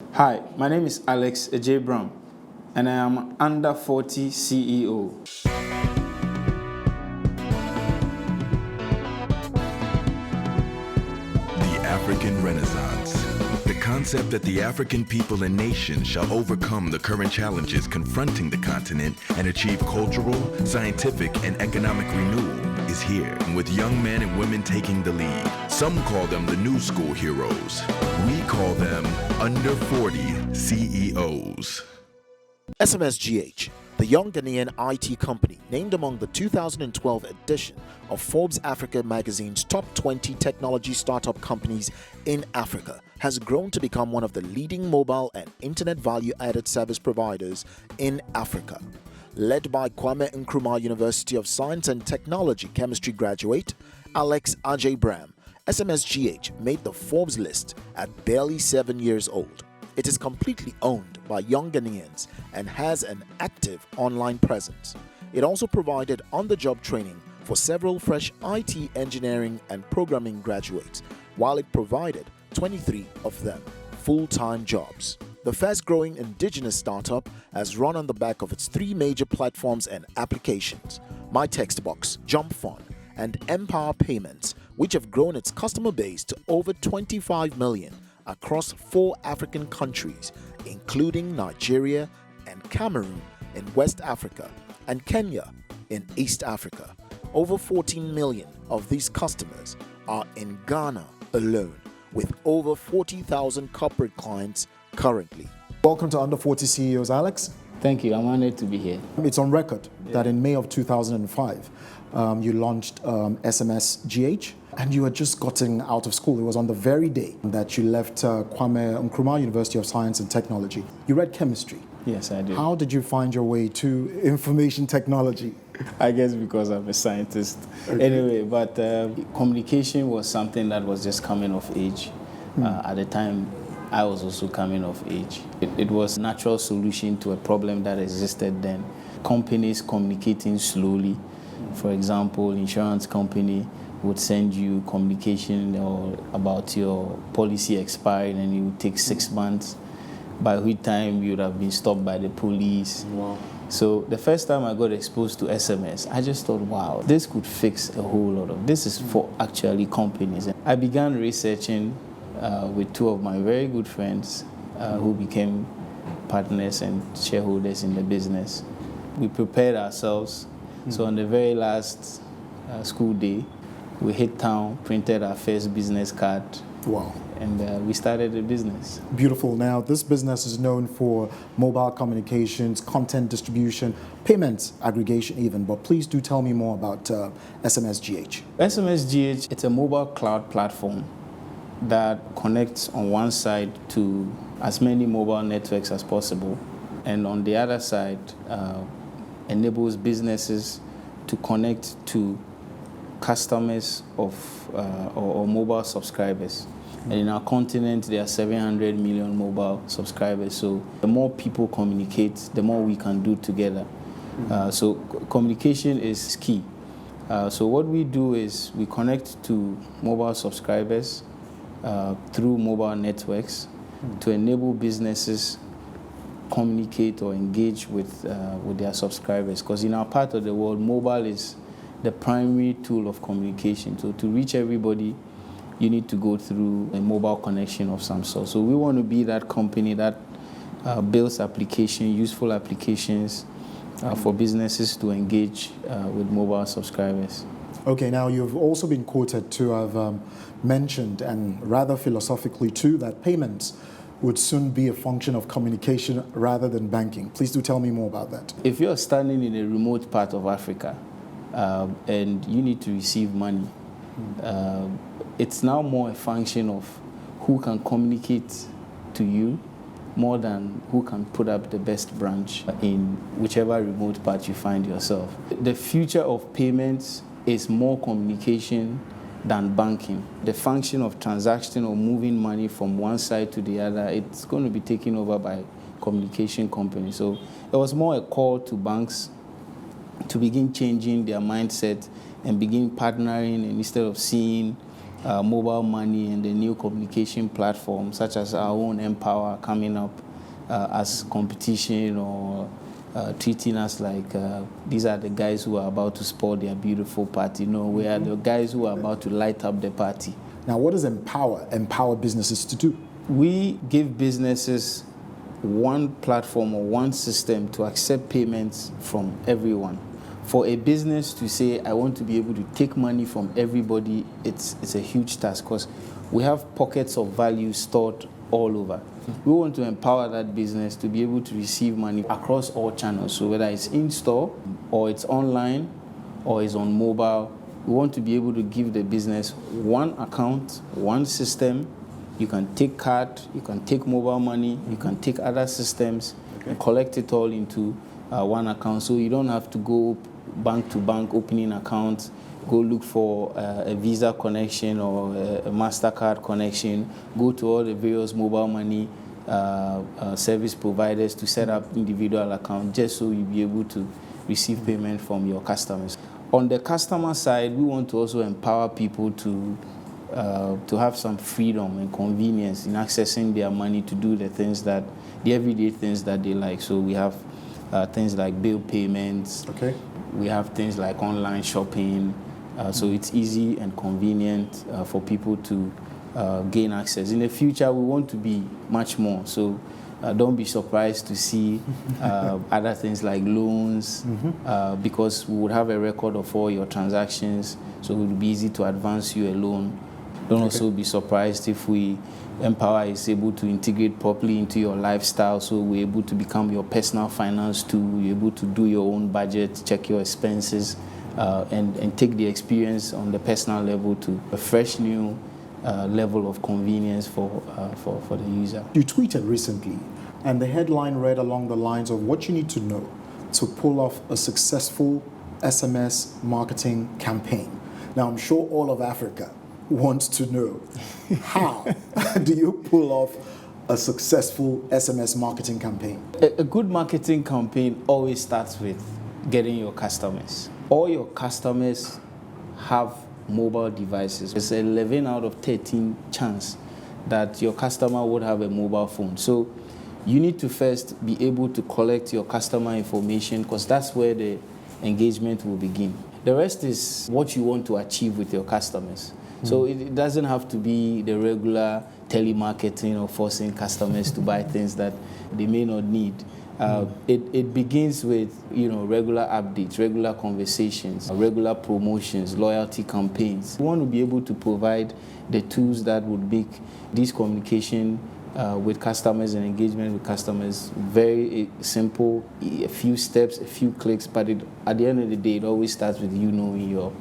Hi, my name is Adjei Bram, and I am under 40 CEO. The African Renaissance. The concept that the African people and nation shall overcome the current challenges confronting the continent and achieve cultural, scientific, and economic renewal is here, with young men and women taking the lead. Some call them the new school heroes. We call them under 40 CEOs. SMSGH, the young Ghanaian IT company named among the 2012 edition of Forbes Africa magazine's top 20 technology startup companies in Africa, has grown to become one of the leading mobile and internet value-added service providers in Africa. Led by Kwame Nkrumah University of Science and Technology chemistry graduate Adjei Bram, SMSGH made the Forbes list at barely 7 years old. It is completely owned by young Ghanaians and has an active online presence. It also provided on-the-job training for several fresh IT engineering and programming graduates, while it provided 23 of them full-time jobs. The fast-growing indigenous startup has run on the back of its three major platforms and applications: My Textbox, Jump Fund, and Empower Payments, which have grown its customer base to over 25 million across 4 African countries, including Nigeria and Cameroon in West Africa and Kenya in East Africa. Over 14 million of these customers are in Ghana alone, with over 40,000 corporate clients currently. Welcome to Under 40 CEOs, Alex. Thank you. I'm honored to be here. It's on record that in May of 2005, you launched SMSGH, and you had just gotten out of school. It was on the very day that you left Kwame Nkrumah University of Science and Technology. You read chemistry. Yes, I do. How did you find your way to information technology? I guess because I'm a scientist. Okay. Anyway, but communication was something that was just coming of age. At the time, I was also coming of age. It was a natural solution to a problem that existed then. Companies communicating slowly. For example, insurance company would send you communication or about your policy expired, and it would take 6 months, by which time you would have been stopped by the police. Wow. So the first time I got exposed to SMS, I just thought, wow, this could fix a whole lot of, this is for actually companies. I began researching with 2 of my very good friends who became partners and shareholders in the business. We prepared ourselves. So on the very last school day, we hit town, printed our first business card. Wow. And we started a business. Beautiful. Now, this business is known for mobile communications, content distribution, payments aggregation even, but please do tell me more about SMSGH. SMSGH, it's a mobile cloud platform that connects on one side to as many mobile networks as possible, and on the other side enables businesses to connect to customers of or mobile subscribers. And in our continent, there are 700 million mobile subscribers. So the more people communicate, the more we can do together. So communication is key. So what we do is we connect to mobile subscribers through mobile networks to enable businesses communicate or engage with their subscribers. Because in our part of the world, mobile is the primary tool of communication. So to reach everybody, you need to go through a mobile connection of some sort. So we want to be that company that builds applications, useful applications for businesses to engage with mobile subscribers. Okay, now you've also been quoted to have mentioned, and rather philosophically too, that payments would soon be a function of communication rather than banking. Please do tell me more about that. If you're standing in a remote part of Africa and you need to receive money, it's now more a function of who can communicate to you more than who can put up the best branch in whichever remote part you find yourself. The future of payments is more communication than banking. The function of transaction or moving money from one side to the other, it's going to be taken over by communication companies. So it was more a call to banks to begin changing their mindset and begin partnering, and instead of seeing mobile money and the new communication platforms, such as our own Empower coming up as competition, or treating us like these are the guys who are about to spoil their beautiful party. No, we are the guys who are about to light up the party. Now, what does empower businesses to do? We give businesses one platform or one system to accept payments from everyone. For a business to say, I want to be able to take money from everybody, it's a huge task, because we have pockets of value stored all over. We want to empower that business to be able to receive money across all channels. So whether it's in-store, or it's online, or it's on mobile, we want to be able to give the business one account, one system. You can take card, you can take mobile money, you can take other systems, and collect it all into one account. So you don't have to go bank to bank opening accounts, go look for a Visa connection or a MasterCard connection, go to all the various mobile money service providers to set up individual accounts, just so you'll be able to receive payment from your customers. On the customer side, we want to also empower people to have some freedom and convenience in accessing their money to do the everyday things that they like. So we have things like bill payments. Okay. We have things like online shopping. So it's easy and convenient for people to gain access. In the future, we want to be much more. So don't be surprised to see other things like loans, because we would have a record of all your transactions. So it would be easy to advance you a loan. Don't also be surprised if Empower is able to integrate properly into your lifestyle, so we're able to become your personal finance tool. You're able to do your own budget, check your expenses, and take the experience on the personal level to a fresh new level of convenience for the user. You tweeted recently, and the headline read along the lines of what you need to know to pull off a successful SMS marketing campaign. Now, I'm sure all of Africa wants to know, how do you pull off a successful SMS marketing campaign? A good marketing campaign always starts with getting your customers. All your customers have mobile devices. It's 11 out of 13 chance that your customer would have a mobile phone. So you need to first be able to collect your customer information, because that's where the engagement will begin. The rest is what you want to achieve with your customers. So it doesn't have to be the regular telemarketing or forcing customers to buy things that they may not need. It begins with regular updates, regular conversations, regular promotions, loyalty campaigns. We want to be able to provide the tools that would make this communication with customers and engagement with customers very simple, a few steps, a few clicks, but at the end of the day, it always starts with you knowing your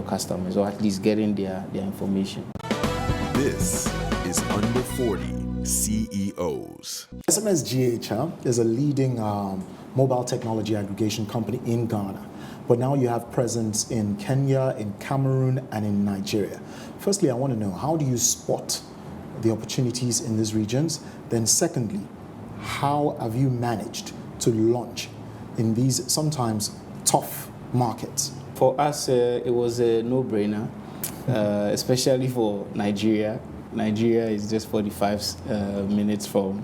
customers, or at least getting their information. This is Under 40 CEOs. SMSGH is a leading mobile technology aggregation company in Ghana, but now you have presence in Kenya, in Cameroon, and in Nigeria. Firstly, I want to know, how do you spot the opportunities in these regions? Then secondly, how have you managed to launch in these sometimes tough markets? For us, it was a no-brainer, especially for Nigeria. Nigeria is just 45 minutes from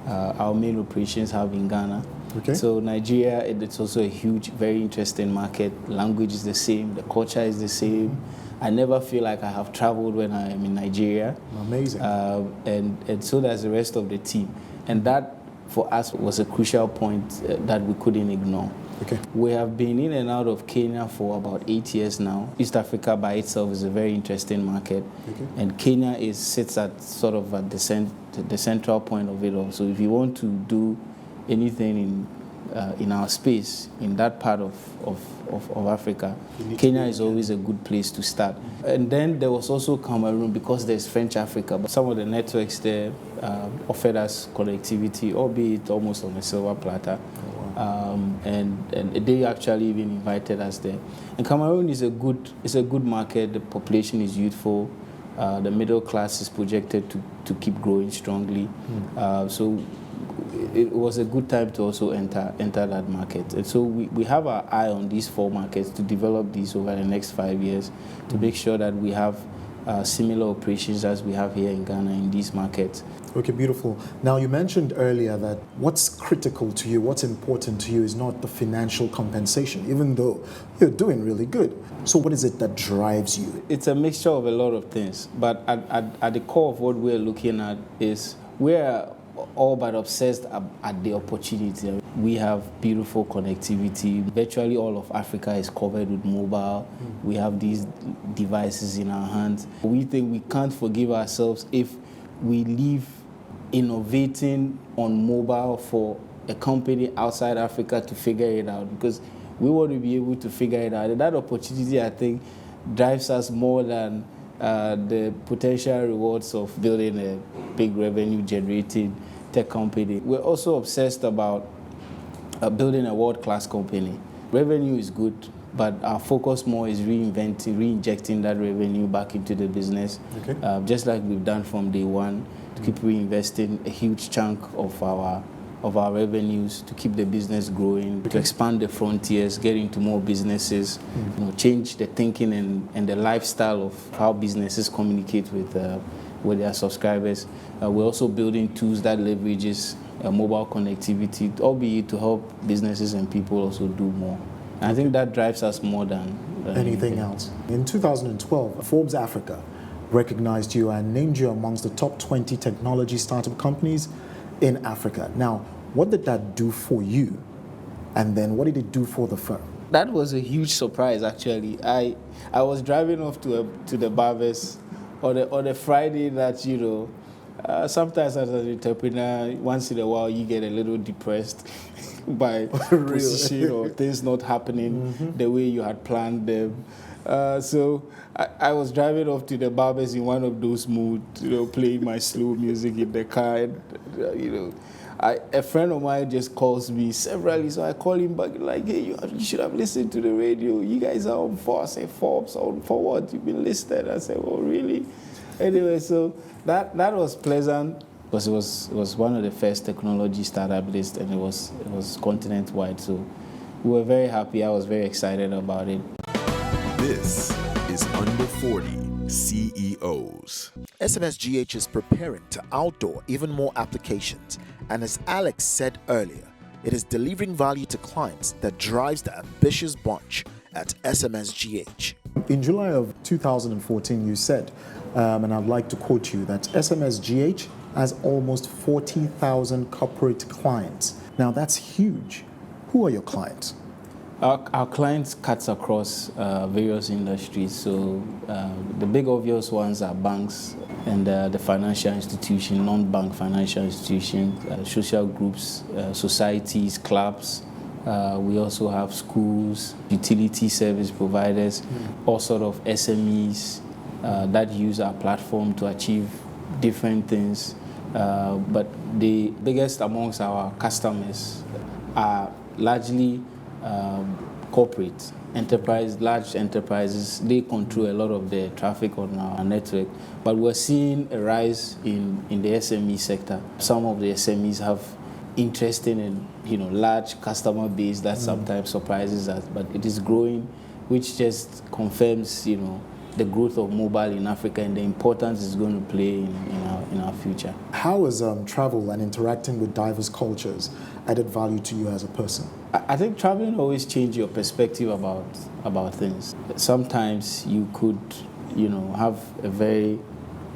our main operations hub in Ghana. Okay. So Nigeria, it's also a huge, very interesting market. Language is the same, the culture is the same. I never feel like I have traveled when I am in Nigeria. Amazing. And so does the rest of the team. And that, for us, was a crucial point that we couldn't ignore. Okay. We have been in and out of Kenya for about 8 years now. East Africa by itself is a very interesting market. Okay. And Kenya sits at sort of at the central point of it all. So if you want to do anything in our space, in that part of Africa, Kenya is always a good place to start. And then there was also Cameroon, because there's French Africa, but some of the networks there offered us connectivity, albeit almost on a silver platter. And they actually even invited us there. And Cameroon is a good market. The population is youthful. The middle class is projected to keep growing strongly. So it was a good time to also enter that market. And so we have our eye on these 4 markets to develop these over the next 5 years, to make sure that we have similar operations as we have here in Ghana in these markets. Okay, beautiful. Now, you mentioned earlier that what's critical to you, what's important to you is not the financial compensation, even though you're doing really good. So what is it that drives you? It's a mixture of a lot of things, but at the core of what we're looking at is we're all but obsessed at the opportunity. We have beautiful connectivity. Virtually all of Africa is covered with mobile. We have these devices in our hands. We think we can't forgive ourselves if we leave innovating on mobile for a company outside Africa to figure it out, because we want to be able to figure it out. And that opportunity, I think, drives us more than the potential rewards of building a big revenue-generating tech company. We're also obsessed about building a world-class company. Revenue is good, but our focus more is re-injecting that revenue back into the business, just like we've done from day one, to keep reinvesting a huge chunk of our revenues to keep the business growing, to expand the frontiers, get into more businesses, change the thinking and the lifestyle of how businesses communicate with their subscribers. We're also building tools that leverages mobile connectivity, albeit to help businesses and people also do more. And I think that drives us more than anything else. In 2012, Forbes Africa recognized you and named you amongst the top 20 technology startup companies in Africa. Now, what did that do for you? And then what did it do for the firm? That was a huge surprise, actually. I was driving off to the barbers on the Friday that, sometimes as an entrepreneur, once in a while you get a little depressed by position or things not happening the way you had planned them. So I was driving off to the barbers in one of those moods, playing my slow music in the car. And, a friend of mine just calls me severally, so I call him back like, hey, you should have listened to the radio. You guys are on Forbes. I say, Forbes, on for what? You've been listed. I said, oh, really? Anyway, so that was pleasant, because it was one of the first technology startup lists, and it was continent-wide. So we were very happy. I was very excited about it. This is Under 40 CEOs. SMSGH is preparing to outdoor even more applications, and as Alex said earlier, it is delivering value to clients that drives the ambitious bunch at SMSGH. In July of 2014, you said, and I'd like to quote you, that SMSGH has almost 40,000 corporate clients. Now that's huge. Who are your clients? Our clients cuts across various industries. So the big obvious ones are banks and the financial institution, non-bank financial institutions, social groups, societies, clubs. We also have schools, utility service providers, all sort of SMEs that use our platform to achieve different things. But the biggest amongst our customers are largely corporate enterprise, large enterprises. They control a lot of the traffic on our network, but we're seeing a rise in the SME sector. Some of the SMEs have interesting and large customer base that sometimes surprises us, but it is growing, which just confirms the growth of mobile in Africa and the importance it's going to play in our future. How has travel and interacting with diverse cultures added value to you as a person? I think traveling always changes your perspective about things. Sometimes you could, have a very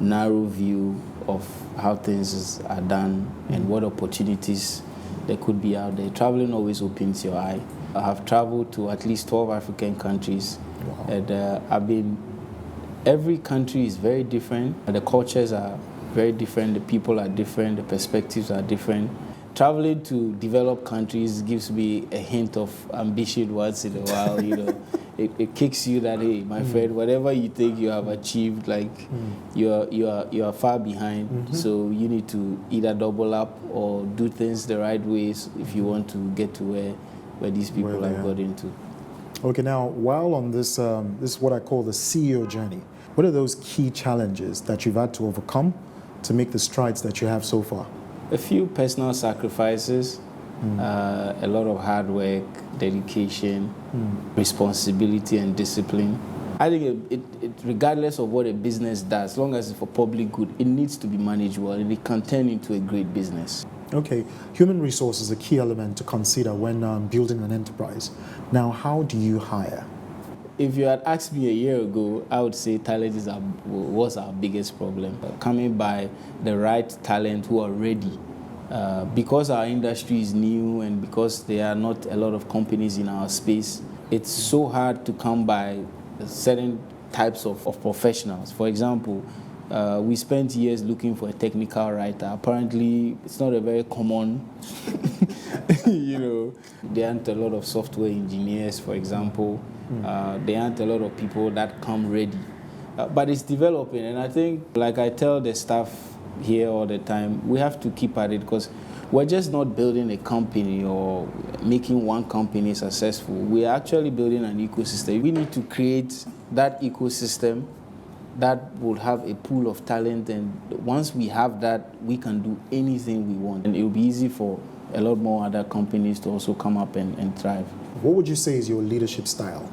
narrow view of how things are done and what opportunities there could be out there. Traveling always opens your eye. I have traveled to at least 12 African countries. Wow. And every country is very different. The cultures are very different. The people are different. The perspectives are different. Traveling to developed countries gives me a hint of ambition once in a while. It kicks you that, hey, my friend, whatever you think you have achieved, you are far behind. So you need to either double up or do things the right ways if you want to get to where these people have got into. Okay, now, while on this is what I call the CEO journey, what are those key challenges that you've had to overcome to make the strides that you have so far? A few personal sacrifices, a lot of hard work, dedication, responsibility and discipline. I think regardless of what a business does, as long as it's for public good, it needs to be managed well and it can turn into a great business. Okay, human resource is a key element to consider when building an enterprise. Now, how do you hire? If you had asked me a year ago, I would say talent was our biggest problem. Coming by the right talent who are ready. Because our industry is new and because there are not a lot of companies in our space, it's so hard to come by certain types of professionals. For example, we spent years looking for a technical writer. Apparently, it's not a very common, There aren't a lot of software engineers, for example. There aren't a lot of people that come ready. But it's developing, and I think, like I tell the staff here all the time, we have to keep at it because we're just not building a company or making one company successful. We're actually building an ecosystem. We need to create that ecosystem that will have a pool of talent, and once we have that, we can do anything we want. And it will be easy for a lot more other companies to also come up and thrive. What would you say is your leadership style?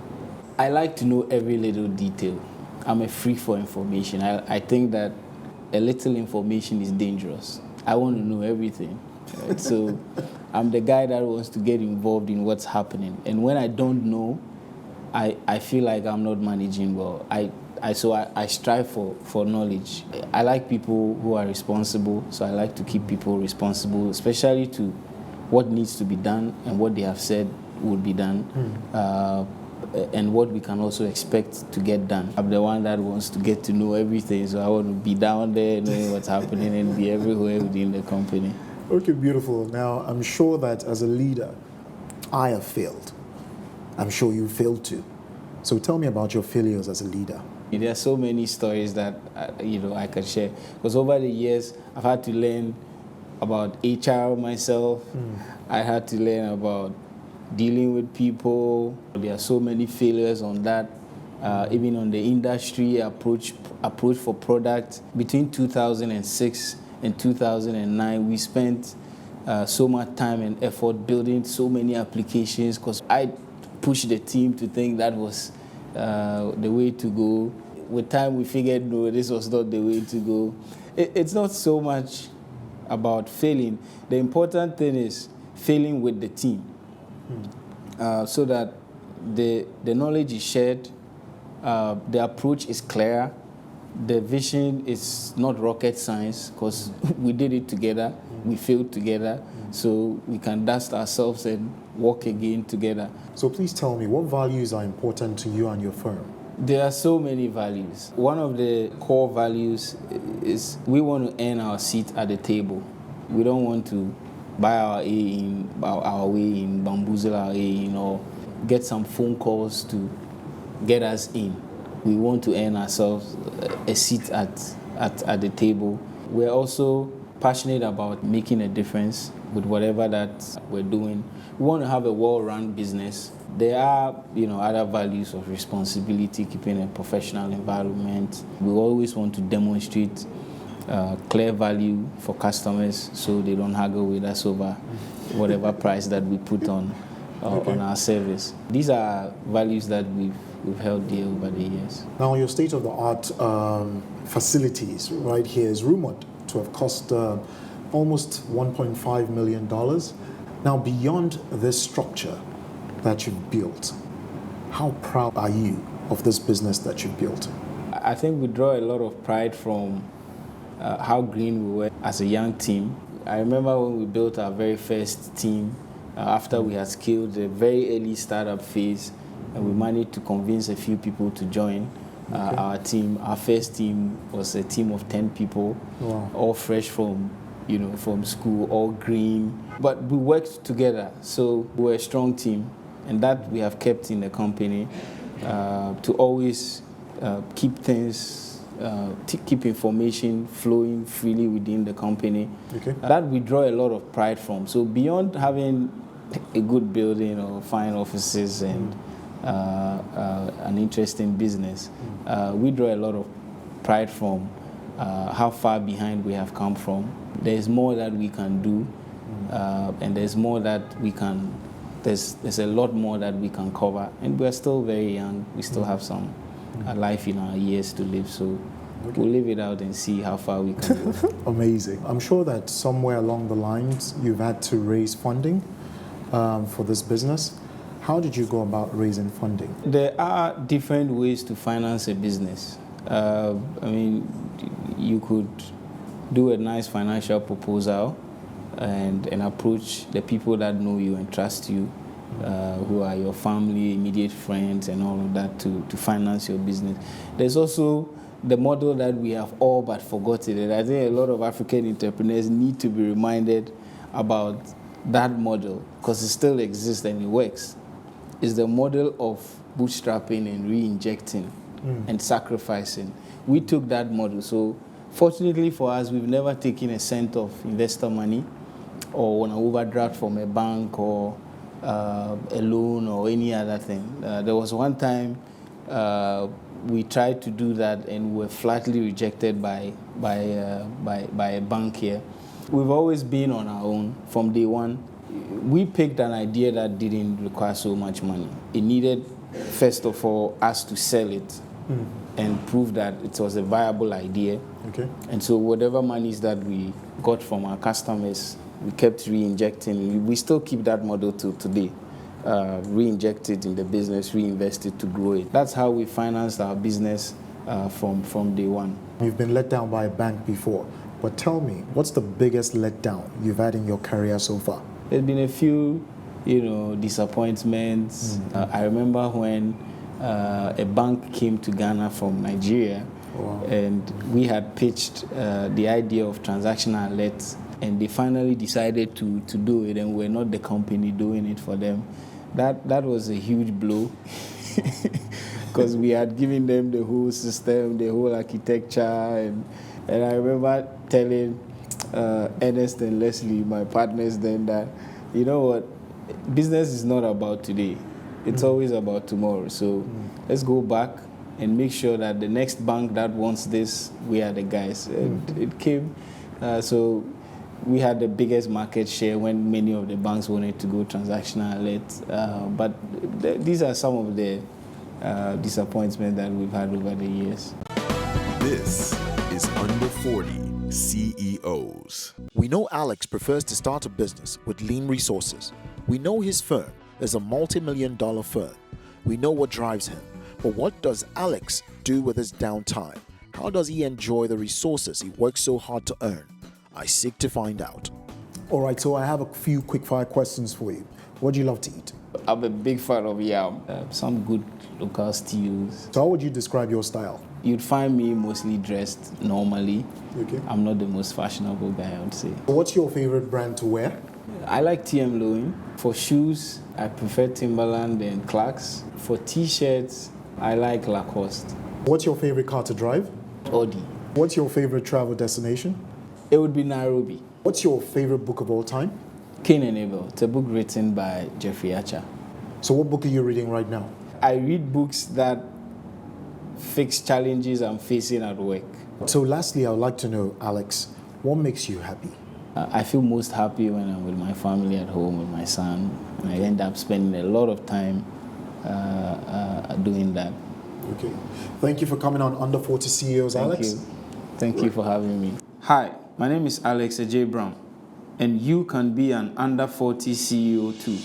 I like to know every little detail. I'm a freak for information. I think that a little information is dangerous. I want to know everything. Right? So I'm the guy that wants to get involved in what's happening. And when I don't know, I feel like I'm not managing well. So I strive for knowledge. I like people who are responsible, so I like to keep people responsible, especially to what needs to be done and what they have said would be done, and what we can also expect to get done. I'm the one that wants to get to know everything, so I want to be down there knowing what's happening and be everywhere within the company. Okay, beautiful. Now, I'm sure that as a leader, I have failed. I'm sure you failed too. So tell me about your failures as a leader. There are so many stories that I can share, because over the years I've had to learn about HR myself. I had to learn about dealing with people. There are so many failures on that. Even on the industry approach for product. Between 2006 and 2009, we spent so much time and effort building so many applications, because I pushed the team to think that was the way to go. With time, we figured, no, this was not the way to go. It's not so much about failing. The important thing is failing with the team, so that the knowledge is shared, the approach is clear, the vision is not rocket science, because we did it together, we failed together, so we can dust ourselves and walk again together. So please tell me, what values are important to you and your firm? There are so many values. One of the core values is we want to earn our seat at the table. We don't want to buy our way in, bamboozle our way in, or get some phone calls to get us in. We want to earn ourselves a seat at the table. We're also passionate about making a difference with whatever that we're doing. We want to have a well-run business. There are, other values of responsibility, keeping a professional environment. We always want to demonstrate clear value for customers, so they don't haggle with us over whatever price that we put on our service. These are values that we've held dear over the years. Now, your state-of-the-art facilities right here is rumored to have cost almost $1.5 million. Now, beyond this structure that you've built, how proud are you of this business that you've built? I think we draw a lot of pride from how green we were as a young team. I remember when we built our very first team, after we had scaled the very early startup phase, and we managed to convince a few people to join our team. Our first team was a team of 10 people, all fresh from school, all green. But we worked together, so we were a strong team, and that we have kept in the company to always keep things, keep information flowing freely within the company. That we draw a lot of pride from. So beyond having a good building or fine offices and an interesting business, we draw a lot of pride from how far behind we have come from. There's more that we can do, and there's more that we can. There's a lot more that we can cover, and we're still very young. We still have some a life in our years to live. So we'll live it out and see how far we can go. Amazing. I'm sure that somewhere along the lines you've had to raise funding for this business. How did you go about raising funding? There are different ways to finance a business. I mean, you could do a nice financial proposal and approach the people that know you and trust you, who are your family, immediate friends, and all of that to finance your business. There's also the model that we have all but forgotten, and I think a lot of African entrepreneurs need to be reminded about that model because it still exists and it works. It's the model of bootstrapping and re-injecting and sacrificing. We took that model. So fortunately for us, we've never taken a cent of investor money or an overdraft from a bank or a loan or any other thing. There was one time we tried to do that and were flatly rejected by a bank here. We've always been on our own from day one. We picked an idea that didn't require so much money. It needed, first of all, us to sell it and prove that it was a viable idea. Okay. And so whatever monies that we got from our customers, we kept re-injecting. We still keep that model till today. Re-inject it in the business, reinvest it to grow it. That's how we financed our business from day one. You've been let down by a bank before, but tell me, what's the biggest letdown you've had in your career so far? There's been a few, disappointments. I remember when a bank came to Ghana from Nigeria, and we had pitched the idea of transactional alerts, and they finally decided to do it, and we're not the company doing it for them. That was a huge blow because we had given them the whole system, the whole architecture, and I remember telling Ernest and Leslie, my partners then, that, you know what, business is not about today. It's always about tomorrow. So let's go back and make sure that the next bank that wants this, we are the guys. And it came. So we had the biggest market share when many of the banks wanted to go transactional alert. But these are some of the disappointments that we've had over the years. This is Under 40 CEOs. We know Alex prefers to start a business with lean resources. We know his firm is a multi-million-dollar firm. We know what drives him. But what does Alex do with his downtime? How does he enjoy the resources he works so hard to earn? I seek to find out. All right, so I have a few quick-fire questions for you. What do you love to eat? I'm a big fan of yam. Some good local stews. So how would you describe your style? You'd find me mostly dressed normally. Okay. I'm not the most fashionable guy, I would say. What's your favorite brand to wear? I like TM Loewen. For shoes, I prefer Timberland and Clarks. For t-shirts, I like Lacoste. What's your favorite car to drive? Audi. What's your favorite travel destination? It would be Nairobi. What's your favorite book of all time? Cain and Abel. It's a book written by Jeffrey Archer. So what book are you reading right now? I read books that fix challenges I'm facing at work. So lastly, I would like to know, Alex, what makes you happy? I feel most happy when I'm with my family at home with my son, and I end up spending a lot of time doing that. Okay. Thank you for coming on Under 40 CEOs, Alex. Thank you for having me. Hi, my name is Adjei Bram, and you can be an Under 40 CEO too.